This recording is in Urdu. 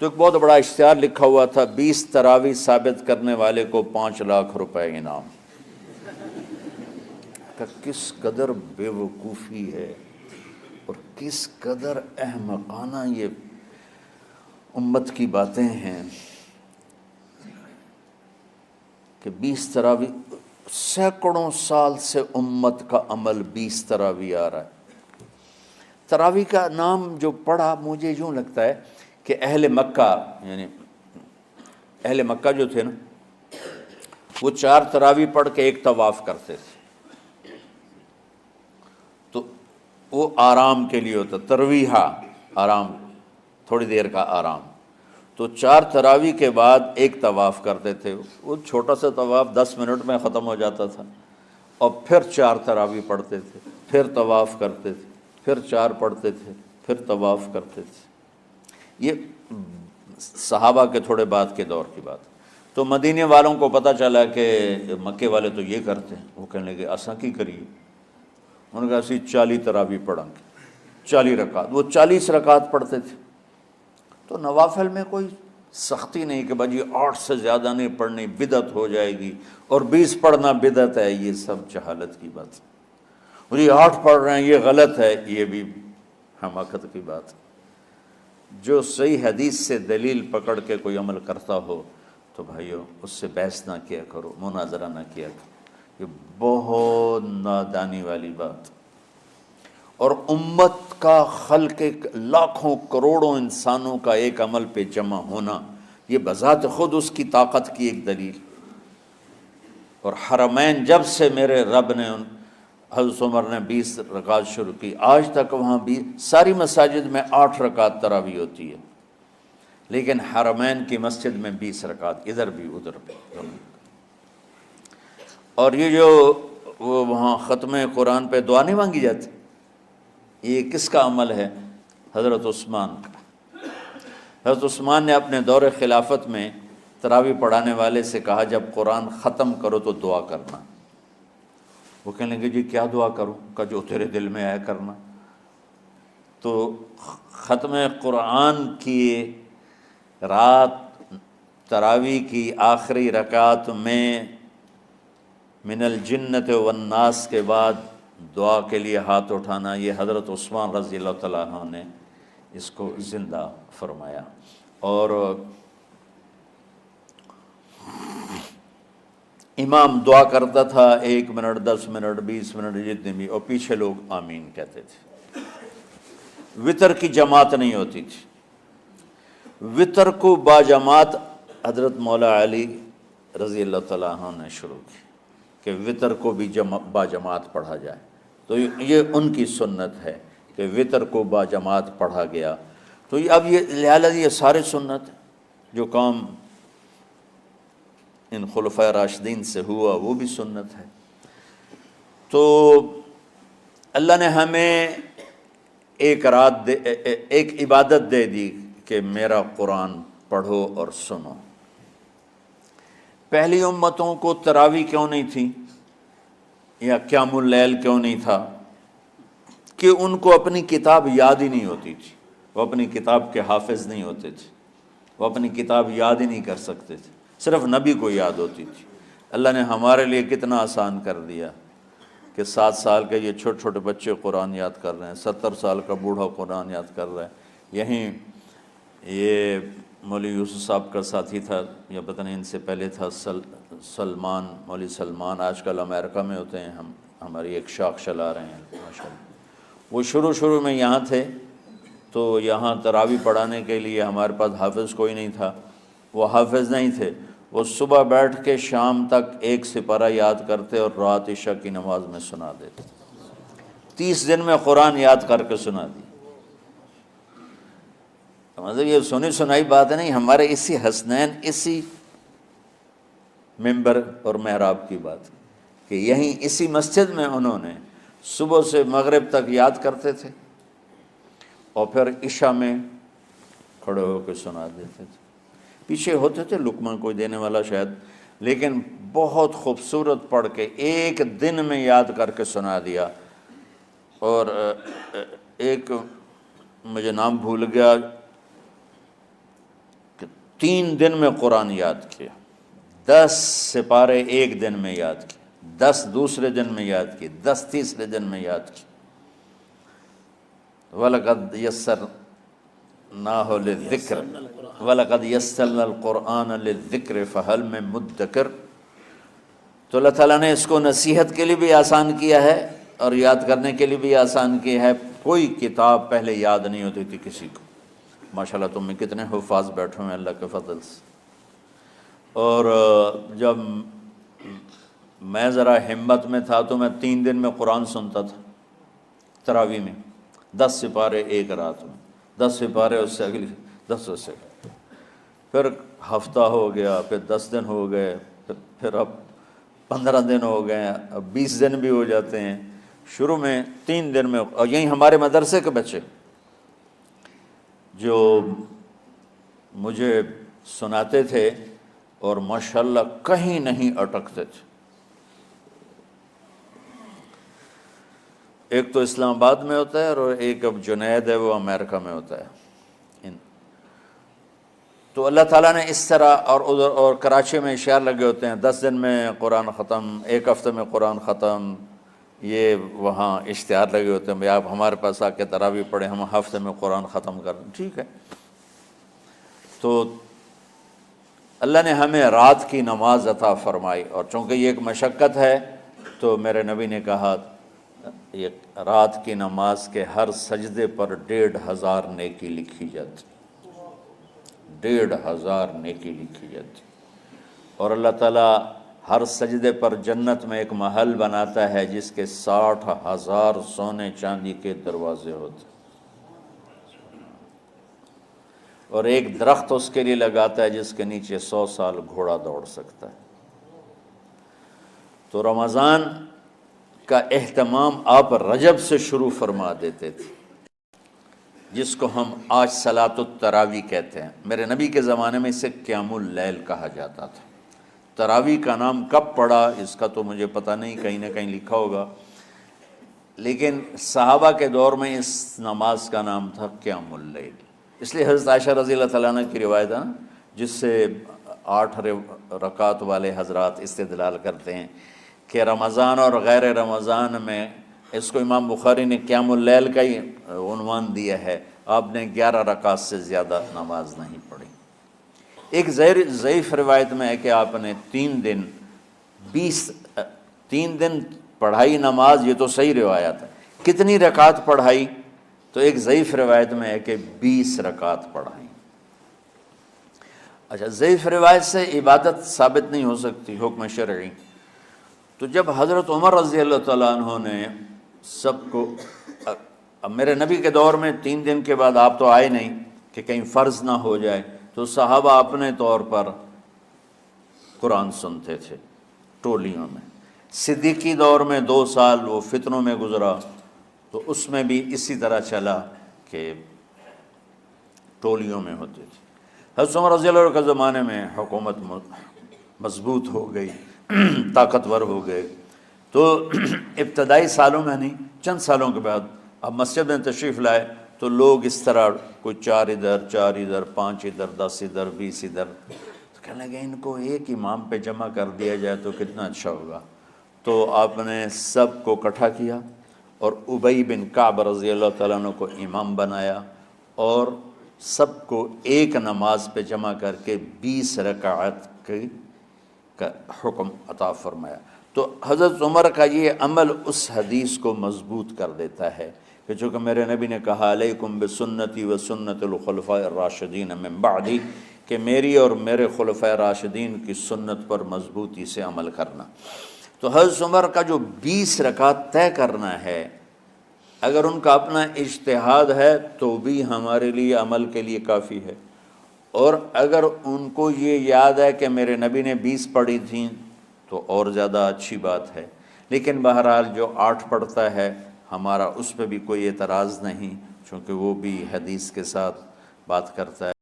تو ایک بہت بڑا اشتہار لکھا ہوا تھا، 20 تراویح ثابت کرنے والے کو 5 لاکھ روپے انعام۔ کہ کس قدر بے وقوفی ہے اور کس قدر احمقانہ یہ امت کی باتیں ہیں کہ 20 تراویح، سینکڑوں سال سے امت کا عمل 20 تراویح آ رہا ہے۔ تراویح کا نام جو پڑھا مجھے یوں لگتا ہے کہ اہل مکہ، یعنی اہل مکہ جو تھے نا، وہ 4 تراویح پڑھ کے ایک طواف کرتے تھے، تو وہ آرام کے لیے ہوتا، ترویحہ آرام، تھوڑی دیر کا آرام۔ تو 4 تراویح کے بعد ایک طواف کرتے تھے، وہ چھوٹا سا طواف 10 منٹ میں ختم ہو جاتا تھا، اور پھر 4 تراویح پڑھتے تھے، پھر طواف کرتے تھے، پھر 4 پڑھتے تھے، پھر طواف کرتے تھے۔ یہ صحابہ کے تھوڑے بعد کے دور کی بات۔ تو مدینے والوں کو پتہ چلا کہ مکے والے تو یہ کرتے ہیں، وہ کہنے لگے اساں کی کریے؟ انہوں نے کہا اسی 40 تراویح پڑھیں گے، 40 رکعت۔ وہ 40 رکعت پڑھتے تھے۔ تو نوافل میں کوئی سختی نہیں کہ بھائی 8 سے زیادہ نہیں پڑھنی، بدعت ہو جائے گی، اور 20 پڑھنا بدعت ہے، یہ سب جہالت کی بات ہے۔ اور یہ 8 پڑھ رہے ہیں یہ غلط ہے، یہ بھی حماقت کی بات ہے۔ جو صحیح حدیث سے دلیل پکڑ کے کوئی عمل کرتا ہو تو بھائیو اس سے بحث نہ کیا کرو، مناظرہ نہ کیا کرو، یہ بہت نادانی والی بات۔ اور امت کا خلق، لاکھوں کروڑوں انسانوں کا ایک عمل پہ جمع ہونا، یہ بذات خود اس کی طاقت کی ایک دلیل۔ اور حرمین جب سے میرے رب نے حضرت عمر نے 20 رکعت شروع کی، آج تک وہاں بھی ساری مساجد میں 8 رکعت تراویح ہوتی ہے، لیکن حرمین کی مسجد میں 20 رکعت، ادھر بھی ادھر بھی۔ اور یہ جو وہ وہاں ختم قرآن پہ دعا نہیں مانگی جاتی، یہ کس کا عمل ہے؟ حضرت عثمان کا۔ حضرت عثمان نے اپنے دور خلافت میں تراویح پڑھانے والے سے کہا جب قرآن ختم کرو تو دعا کرنا۔ وہ کہنے لگے جی کیا دعا کروں؟ کہ جو تیرے دل میں آیا کرنا۔ تو ختم قرآن کی رات تراویح کی آخری رکعت میں من الجنت والناس کے بعد دعا کے لیے ہاتھ اٹھانا، یہ حضرت عثمان رضی اللہ تعالیٰ عنہ نے اس کو زندہ فرمایا۔ اور امام دعا کرتا تھا 1 منٹ، 10 منٹ، 20 منٹ، جتنے بھی، اور پیچھے لوگ آمین کہتے تھے۔ وطر کی جماعت نہیں ہوتی تھی، وطر کو باجماعت حضرت مولا علی رضی اللہ تعالیٰ عنہ نے شروع کی کہ وطر کو بھی باجماعت پڑھا جائے۔ تو یہ ان کی سنت ہے کہ وطر کو باجماعت پڑھا گیا۔ تو اب یہ لہٰذا یہ سارے سنت جو کام ان خلفۂ راشدین سے ہوا وہ بھی سنت ہے۔ تو اللہ نے ہمیں ایک عبادت دے دی کہ میرا قرآن پڑھو اور سنو۔ پہلی امتوں کو تراویح کیوں نہیں تھی یا قیام اللیل کیوں نہیں تھا؟ کہ ان کو اپنی کتاب یاد ہی نہیں ہوتی تھی، وہ اپنی کتاب کے حافظ نہیں ہوتے تھے، وہ اپنی کتاب یاد ہی نہیں کر سکتے تھے، صرف نبی کو یاد ہوتی تھی۔ اللہ نے ہمارے لیے کتنا آسان کر دیا کہ 7 سال کے یہ چھوٹے چھوٹے بچے قرآن یاد کر رہے ہیں، 70 سال کا بوڑھا قرآن یاد کر رہا ہے۔ یہیں یہ مولوی یوسف صاحب کا ساتھی تھا یا پتہ نہیں ان سے پہلے تھا، سلمان، مولوی سلمان، آج کل امریکہ میں ہوتے ہیں، ہماری ایک شاخ چلا رہے ہیں ماشاءاللہ۔ وہ شروع میں یہاں تھے، تو یہاں تراویح پڑھانے کے لیے ہمارے پاس حافظ کوئی نہیں تھا، وہ حافظ نہیں تھے، وہ صبح بیٹھ کے شام تک ایک سپارہ یاد کرتے اور رات عشاء کی نماز میں سنا دیتے۔ 30 دن میں قرآن یاد کر کے سنا دی۔ مطلب یہ سنی سنائی بات نہیں، ہمارے اسی حسنین، اسی ممبر اور محراب کی بات کہ یہیں اسی مسجد میں انہوں نے صبح سے مغرب تک یاد کرتے تھے اور پھر عشاء میں کھڑے ہو کے سنا دیتے تھے۔ پیچھے ہوتے تھے لقمہ کوئی دینے والا شاید، لیکن بہت خوبصورت پڑھ کے ایک دن میں یاد کر کے سنا دیا۔ اور ایک مجھے نام بھول گیا، 3 دن میں قرآن یاد کیا، 10 سپارے ایک دن میں یاد کیے، 10 دوسرے دن میں یاد کیے، 10 تیسرے دن میں یاد کیے۔ وَلَقَدْ يَسَّرْنَاهُ لِلذِّكْرِ وَلَقَدْ يَسَّرْنَا الْقُرْآنَ لِلذِّكْرِ فَهَلْ مِن مُدَّكِرٍ۔ تو اللہ تعالیٰ نے اس کو نصیحت کے لیے بھی آسان کیا ہے اور یاد کرنے کے لیے بھی آسان کیا ہے۔ کوئی کتاب پہلے یاد نہیں ہوتی تھی کسی کو، ماشاءاللہ تم میں کتنے حفاظ بیٹھے ہوئے ہیں اللہ کے فضل سے۔ اور جب میں ذرا ہمت میں تھا تو میں 3 دن میں قرآن سنتا تھا تراویح میں، 10 سپارے ایک رات میں، 10 سپارے اس سے اگلی 10 اس سے، پھر ہفتہ ہو گیا، پھر 10 دن ہو گئے، پھر اب 15 دن ہو گئے، اب 20 دن بھی ہو جاتے ہیں۔ شروع میں 3 دن میں، اور یہیں ہمارے مدرسے کے بچے جو مجھے سناتے تھے اور ماشاءاللہ کہیں نہیں اٹکتے تھے۔ ایک تو اسلام آباد میں ہوتا ہے اور ایک اب جنید ہے وہ امریکہ میں ہوتا ہے۔ تو اللہ تعالیٰ نے اس طرح، اور ادھر اور کراچی میں اشعار لگے ہوتے ہیں، 10 دن میں قرآن ختم، 1 ہفتے میں قرآن ختم، یہ وہاں اشتہار لگے ہوتے ہیں، بھئی آپ ہمارے پاس آ کے تراویح پڑھیں، ہم ہفتے میں قرآن ختم کر دیں۔ ٹھیک ہے، تو اللہ نے ہمیں رات کی نماز عطا فرمائی، اور چونکہ یہ ایک مشقت ہے تو میرے نبی نے کہا یہ رات کی نماز کے ہر سجدے پر 1500 نیکی لکھی جاتی، 1500 نیکی لکھی جاتی۔ اور اللہ تعالیٰ ہر سجدے پر جنت میں ایک محل بناتا ہے جس کے 60,000 سونے چاندی کے دروازے ہوتے ہیں، اور ایک درخت اس کے لیے لگاتا ہے جس کے نیچے 100 سال گھوڑا دوڑ سکتا ہے۔ تو رمضان کا اہتمام آپ رجب سے شروع فرما دیتے تھے، جس کو ہم آج صلاۃ التراویح کہتے ہیں۔ میرے نبی کے زمانے میں اسے قیام اللیل کہا جاتا تھا۔ تراویح کا نام کب پڑا اس کا تو مجھے پتہ نہیں، کہیں نہ کہیں لکھا ہوگا، لیکن صحابہ کے دور میں اس نماز کا نام تھا قیام اللیل۔ اس لیے حضرت عائشہ رضی اللہ تعالیٰ عنہ کی روایت ہے نا، جس سے 8 رکعت والے حضرات استدلال کرتے ہیں کہ رمضان اور غیر رمضان میں، اس کو امام بخاری نے قیام اللیل کا ہی عنوان دیا ہے، آپ نے 11 رکعت سے زیادہ نماز نہیں پڑھی۔ ایک ضعیف روایت میں ہے کہ آپ نے 3 دن پڑھائی نماز، یہ تو صحیح روایت ہے۔ کتنی رکعت پڑھائی؟ تو ایک ضعیف روایت میں ہے کہ 20 رکعت پڑھائی۔ اچھا، ضعیف روایت سے عبادت ثابت نہیں ہو سکتی، حکم شرعی۔ تو جب حضرت عمر رضی اللہ تعالیٰ عنہ نے سب کو، اب میرے نبی کے دور میں 3 دن کے بعد آپ تو آئے نہیں کہ کہیں فرض نہ ہو جائے، تو صحابہ اپنے طور پر قرآن سنتے تھے ٹولیوں میں۔ صدیقی دور میں 2 سال وہ فتنوں میں گزرا، تو اس میں بھی اسی طرح چلا کہ ٹولیوں میں ہوتے تھے۔ حضرت عمر رضی اللہ عنہ کے زمانے میں حکومت مضبوط ہو گئی، طاقتور ہو گئے، تو ابتدائی سالوں میں نہیں، چند سالوں کے بعد اب مسجد میں تشریف لائے تو لوگ اس طرح کوئی 4 ادھر، 4 ادھر، 5 ادھر، 10 ادھر، 20 ادھر، تو کہنے لگے ان کو ایک امام پہ جمع کر دیا جائے تو کتنا اچھا ہوگا۔ تو آپ نے سب کو اکٹھا کیا اور ابی بن کعب رضی اللہ تعالیٰ عنہ کو امام بنایا، اور سب کو ایک نماز پہ جمع کر کے 20 رکعت کا حکم عطا فرمایا۔ تو حضرت عمر کا یہ عمل اس حدیث کو مضبوط کر دیتا ہے کہ چونکہ میرے نبی نے کہا علیکم بسنتی و سنت الخلفاء الراشدین من بعدی، کہ میری اور میرے خلفاء راشدین کی سنت پر مضبوطی سے عمل کرنا۔ تو حضرت عمر کا جو 20 رکعت طے کرنا ہے، اگر ان کا اپنا اجتہاد ہے تو بھی ہمارے لیے عمل کے لیے کافی ہے، اور اگر ان کو یہ یاد ہے کہ میرے نبی نے 20 پڑھی تھیں تو اور زیادہ اچھی بات ہے۔ لیکن بہرحال جو 8 پڑھتا ہے ہمارا اس پہ بھی کوئی اعتراض نہیں، چونکہ وہ بھی حدیث کے ساتھ بات کرتا ہے۔